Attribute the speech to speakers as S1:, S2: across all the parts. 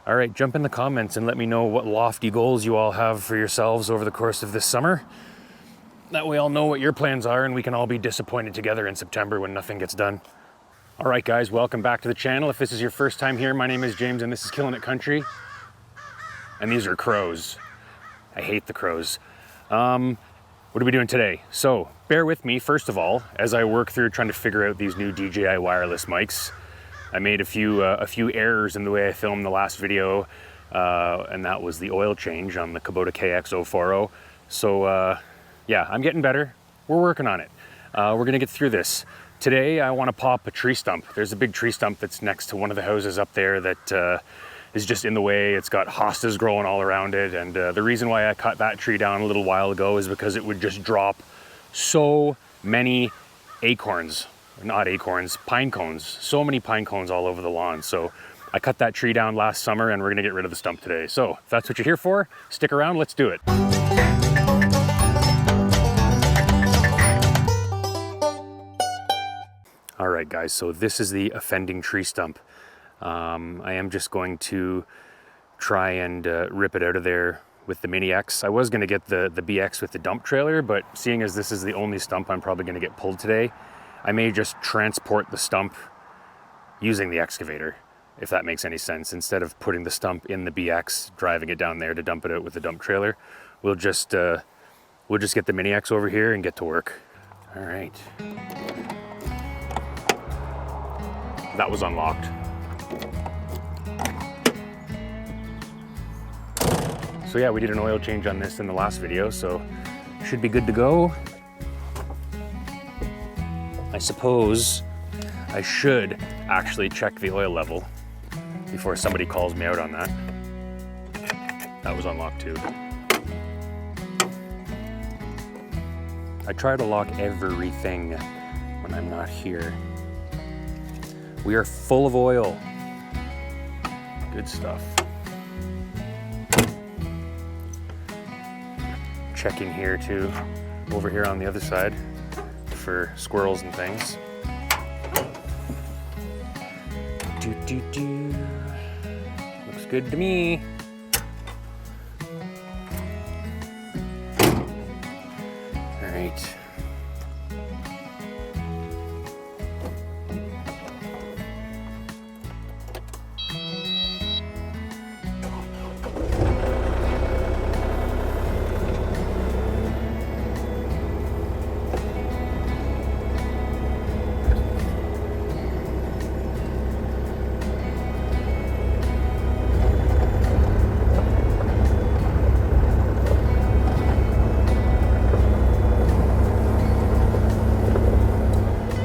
S1: All right, jump in the comments and let me know what lofty goals you all have for yourselves over the course of this summer. That way I'll know what your plans are and we can all be disappointed together in September when nothing gets done. All right, guys, welcome back to the channel. If this is your first time here, my name is James and this is Killing It Country. And these are crows. I hate the crows. What are we doing today? So bear with me, first of all, as I work through trying to figure out these new DJI wireless mics. I made a few errors in the way I filmed the last video, and that was the oil change on the Kubota KX-040. So yeah, I'm getting better. We're working on it. We're gonna get through this. Today, I wanna pop a tree stump. There's a big tree stump that's next to one of the houses up there that is just in the way. It's got hostas growing all around it. And the reason why I cut that tree down a little while ago is because it would just drop so many acorns. Not acorns, pine cones. So many pine cones all over the lawn. So I cut that tree down last summer and we're gonna get rid of the stump today. So if that's what you're here for, stick around, let's do it. All right, guys, so this is the offending tree stump. I am just going to try and rip it out of there with the Mini X. I was gonna get the BX with the dump trailer, but seeing as this is the only stump I'm probably gonna get pulled today, I may just transport the stump using the excavator, if that makes any sense. Instead of putting the stump in the BX, driving it down there to dump it out with the dump trailer, we'll just get the Mini X over here and get to work. All right. That was unlocked. So yeah, we did an oil change on this in the last video, so should be good to go. I suppose I should actually check the oil level before somebody calls me out on that. That was unlocked too. I try to lock everything when I'm not here. We are full of oil. Good stuff. Checking here too, over here on the other side, for squirrels and things. Looks good to me.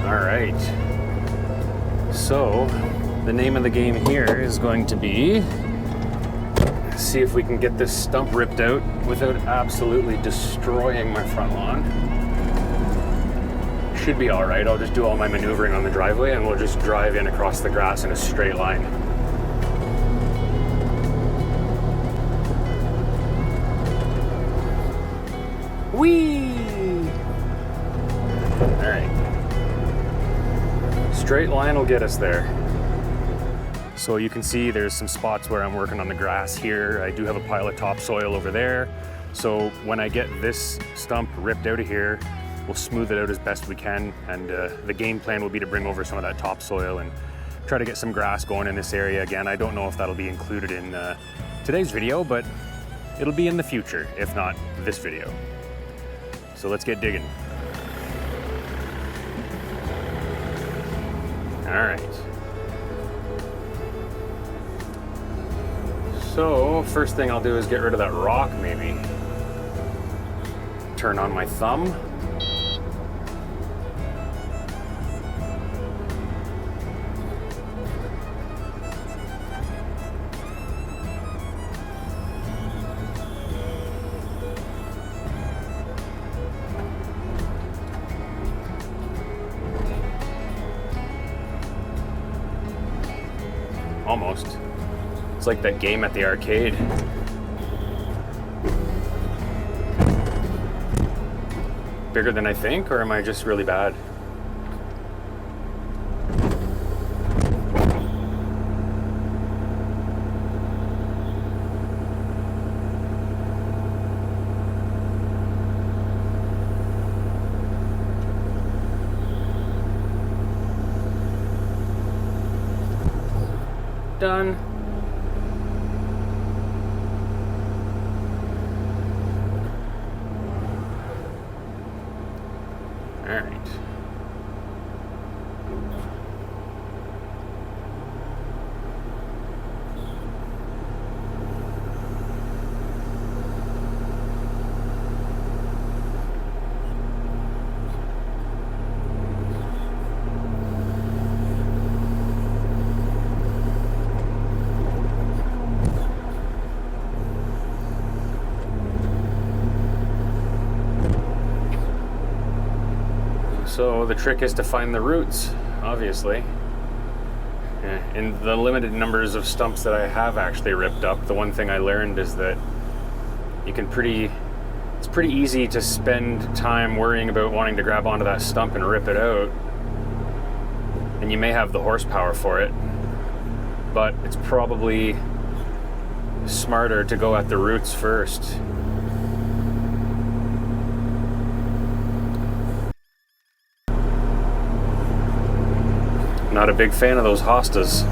S1: All right. So the name of the game here is going to be, see if we can get this stump ripped out without absolutely destroying my front lawn. Should be all right. I'll just do all my maneuvering on the driveway and we'll just drive in across the grass in a straight line. Whee! All right. Straight line will get us there. So you can see there's some spots where I'm working on the grass here. I do have a pile of topsoil over there. So when I get this stump ripped out of here, we'll smooth it out as best we can. And the game plan will be to bring over some of that topsoil and try to get some grass going in this area again. I don't know if that'll be included in today's video, but it'll be in the future, if not this video. So let's get digging. All right. So first thing I'll do is get rid of that rock maybe. Turn on my thumb. Almost. It's like that game at the arcade. Bigger than I think, or am I just really bad? done. All right. So the trick is to find the roots, obviously. In the limited numbers of stumps that I have actually ripped up, the one thing I learned is that it's pretty easy to spend time worrying about wanting to grab onto that stump and rip it out. And you may have the horsepower for it, but it's probably smarter to go at the roots first. Not a big fan of those hostas.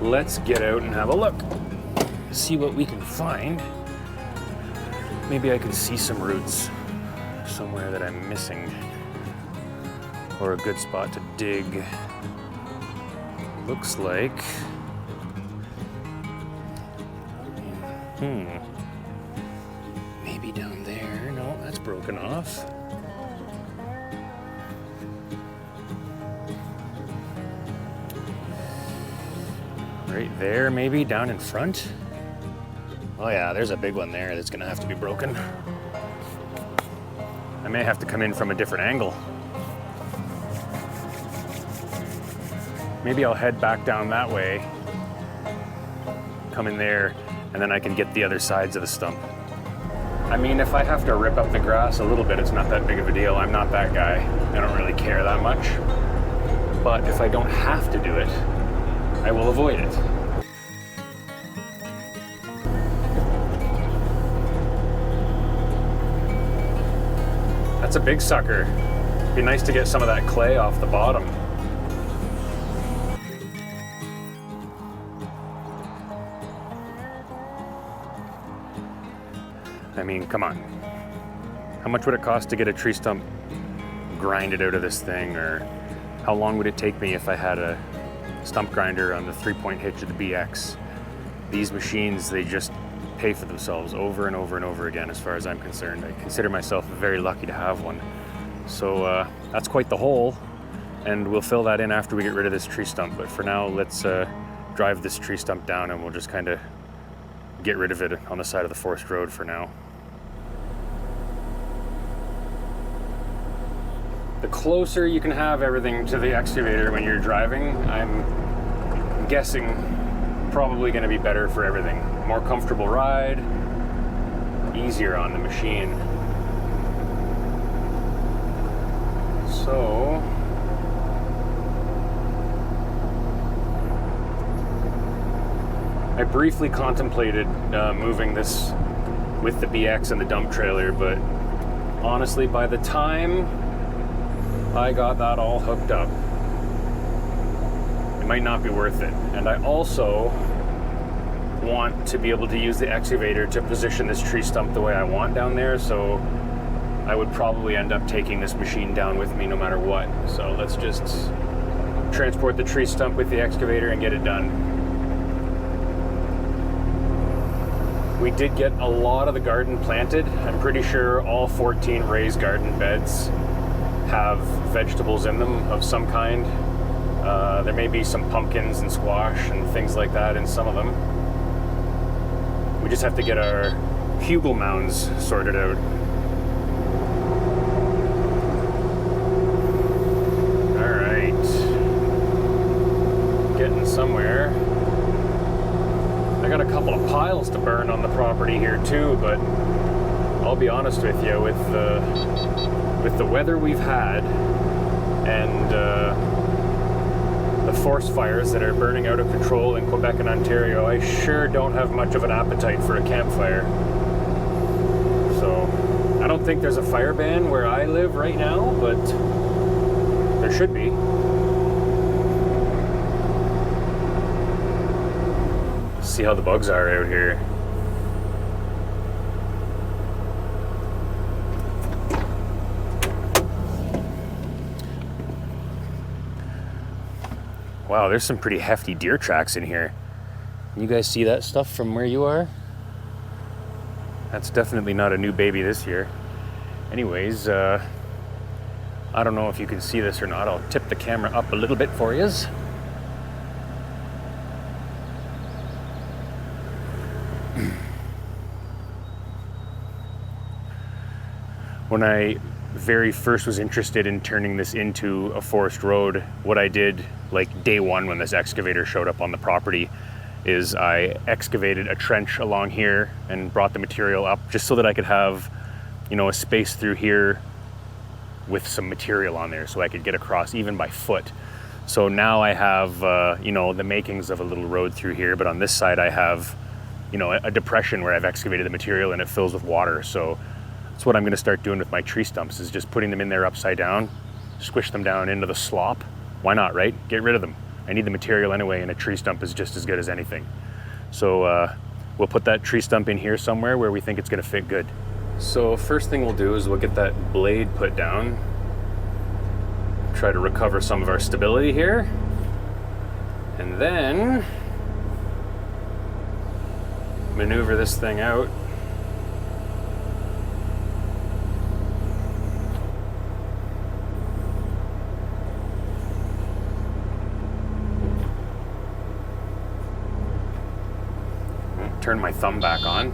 S1: Let's get out and have a look. See what we can find. Maybe I can see some roots somewhere that I'm missing. Or a good spot to dig. Looks like... Maybe down there. No, that's broken off. Right there, maybe, down in front. Oh yeah, there's a big one there that's gonna have to be broken. I may have to come in from a different angle. Maybe I'll head back down that way, come in there, and then I can get the other sides of the stump. I mean, if I have to rip up the grass a little bit, it's not that big of a deal. I'm not that guy. I don't really care that much. But if I don't have to do it, I will avoid it. That's a big sucker. Be nice to get some of that clay off the bottom. I mean, come on. How much would it cost to get a tree stump grinded out of this thing? Or how long would it take me if I had a stump grinder on the 3-point hitch of the BX? These machines, they just pay for themselves over and over and over again, as far as I'm concerned. I consider myself very lucky to have one. So that's quite the hole, and we'll fill that in after we get rid of this tree stump. But for now, let's drive this tree stump down, and we'll just kind of get rid of it on the side of the forest road for now. The closer you can have everything to the excavator when you're driving, I'm guessing probably going to be better for everything. More comfortable ride, easier on the machine. So, I briefly contemplated moving this with the BX and the dump trailer, but honestly, by the time I got that all hooked up, it might not be worth it. And I also want to be able to use the excavator to position this tree stump the way I want down there, so I would probably end up taking this machine down with me no matter what. So let's just transport the tree stump with the excavator and get it done. We did get a lot of the garden planted. I'm pretty sure all 14 raised garden beds have vegetables in them of some kind. There may be some pumpkins and squash and things like that in some of them. We We just have to get our hugel mounds sorted out. Alright. Getting somewhere. I got a couple of piles to burn on the property here too, but I'll be honest with you, with the weather we've had and the forest fires that are burning out of control in Quebec and Ontario, I sure don't have much of an appetite for a campfire. So I don't think there's a fire ban where I live right now, but there should be. See how the bugs are out here. Wow, there's some pretty hefty deer tracks in here. You guys see that stuff from where you are? That's definitely not a new baby this year. Anyways, I don't know if you can see this or not. I'll tip the camera up a little bit for yous. When I very first was interested in turning this into a forest road, what I did like day one when this excavator showed up on the property is I excavated a trench along here and brought the material up just so that I could have, you know, a space through here with some material on there so I could get across even by foot. So now I have, you know, the makings of a little road through here, but on this side I have, you know, a depression where I've excavated the material and it fills with water. So that's what I'm going to start doing with my tree stumps, is just putting them in there upside down, squish them down into the slop. Why not, right? Get rid of them. I need the material anyway, and a tree stump is just as good as anything. So we'll put that tree stump in here somewhere where we think it's going to fit good. So first thing we'll do is we'll get that blade put down. Try to recover some of our stability here. And then maneuver this thing out. Turn my thumb back on.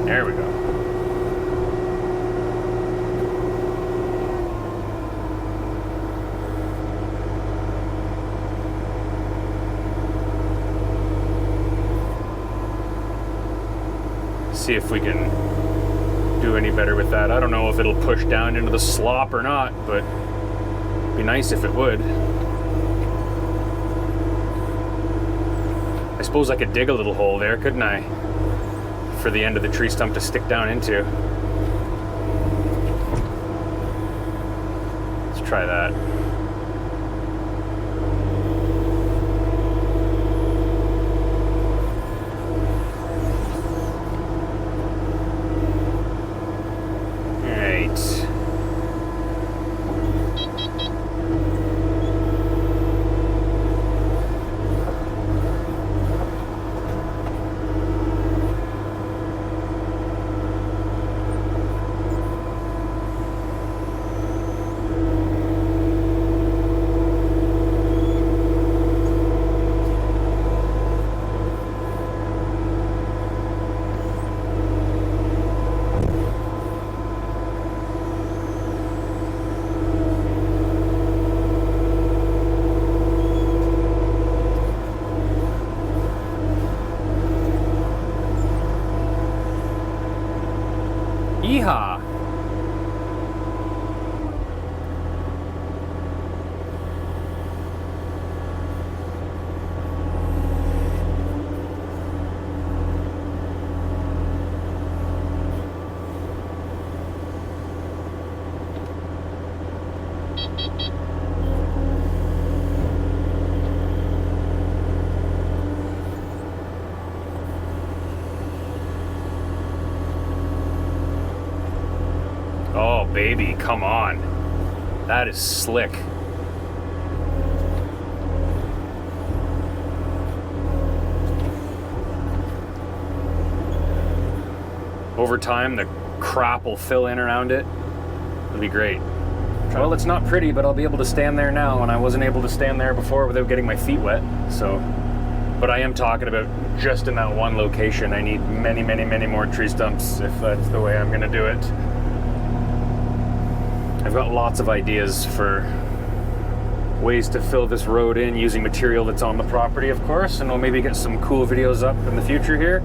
S1: There we go. See if we can do any better with that. I don't know if it'll push down into the slop or not, but it'd be nice if it would. I suppose I could dig a little hole there, couldn't I? For the end of the tree stump to stick down into. Let's try that. Yeehaw! Oh, baby, come on. That is slick. Over time, the crap will fill in around it. It'll be great. Well, it's not pretty, but I'll be able to stand there now, and I wasn't able to stand there before without getting my feet wet, so. But I am talking about just in that one location. I need many, many, many more tree stumps if that's the way I'm gonna do it. I've got lots of ideas for ways to fill this road in using material that's on the property, of course, and we'll maybe get some cool videos up in the future here.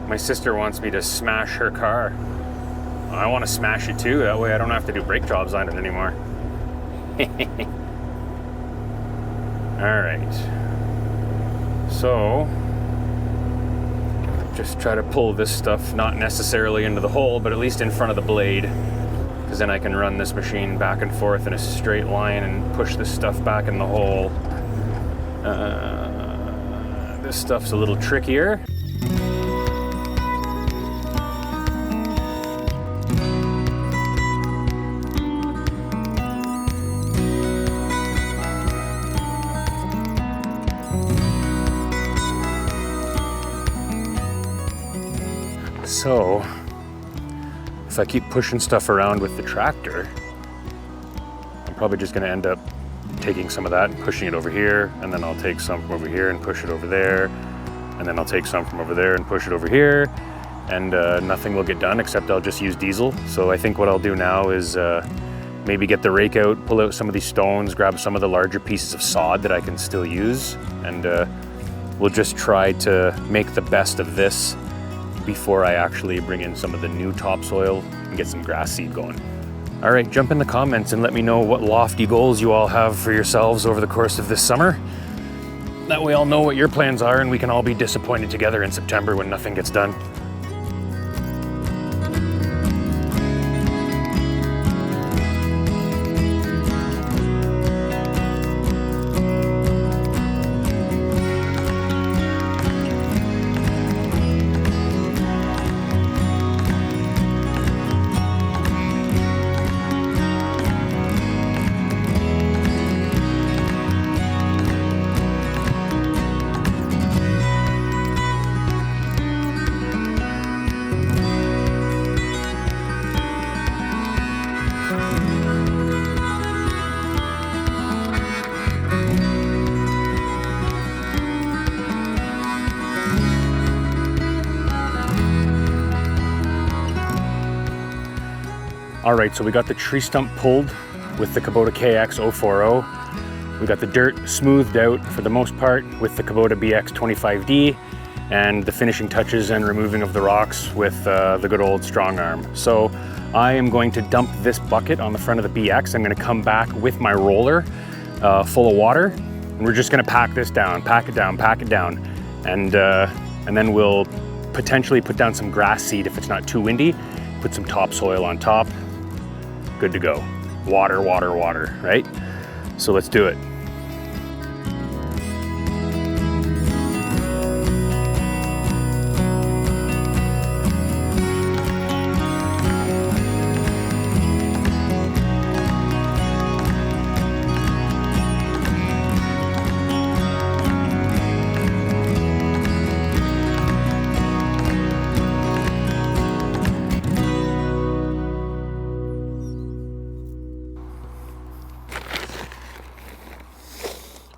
S1: My sister wants me to smash her car. I want to smash it too, that way I don't have to do brake jobs on it anymore. Alright. So, just try to pull this stuff, not necessarily into the hole, but at least in front of the blade, because then I can run this machine back and forth in a straight line and push this stuff back in the hole. This stuff's a little trickier. So, if I keep pushing stuff around with the tractor, I'm probably just going to end up taking some of that and pushing it over here, and then I'll take some from over here and push it over there, and then I'll take some from over there and push it over here, and nothing will get done except I'll just use diesel. So I think what I'll do now is maybe get the rake out, pull out some of these stones, grab some of the larger pieces of sod that I can still use, and we'll just try to make the best of this before I actually bring in some of the new topsoil and get some grass seed going. All right, jump in the comments and let me know what lofty goals you all have for yourselves over the course of this summer. That way I'll know what your plans are and we can all be disappointed together in September when nothing gets done. All right, so we got the tree stump pulled with the Kubota KX-040. We got the dirt smoothed out for the most part with the Kubota BX25D, and the finishing touches and removing of the rocks with the good old strong arm. So I am going to dump this bucket on the front of the BX. I'm gonna come back with my roller full of water, and we're just gonna pack this down, pack it down, and then we'll potentially put down some grass seed if it's not too windy, put some topsoil on top. Good to go. Water, water, water, right? So let's do it.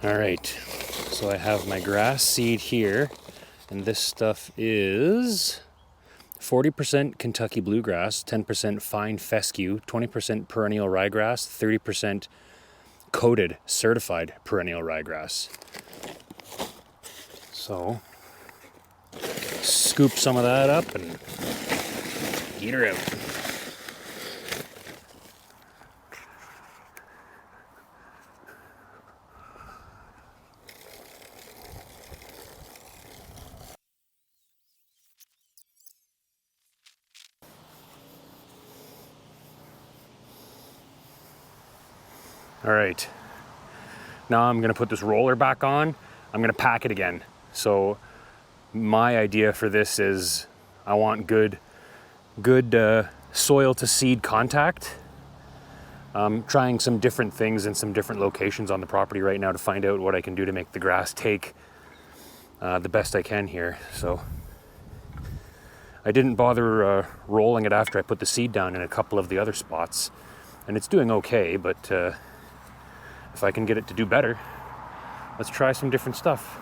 S1: All right, so I have my grass seed here, and this stuff is 40% Kentucky bluegrass, 10% fine fescue, 20% perennial ryegrass, 30% coated certified perennial ryegrass. So, scoop some of that up and get her out. All right, now I'm gonna put this roller back on. I'm gonna pack it again. So my idea for this is I want good soil to seed contact. Trying some different things in some different locations on the property right now to find out what I can do to make the grass take the best I can here. So I didn't bother rolling it after I put the seed down in a couple of the other spots, and it's doing okay, but if I can get it to do better, let's try some different stuff.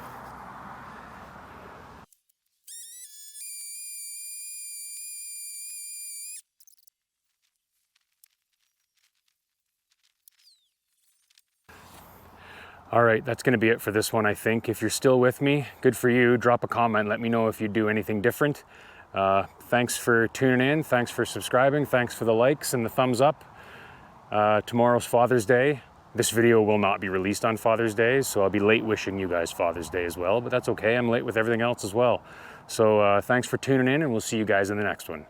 S1: All right, that's gonna be it for this one, I think. If you're still with me, good for you. Drop a comment, let me know if you do anything different. Thanks for tuning in, thanks for subscribing, thanks for the likes and the thumbs up. Tomorrow's Father's Day. This video will not be released on Father's Day, so I'll be late wishing you guys Father's Day as well, but that's okay, I'm late with everything else as well. So thanks for tuning in, and we'll see you guys in the next one.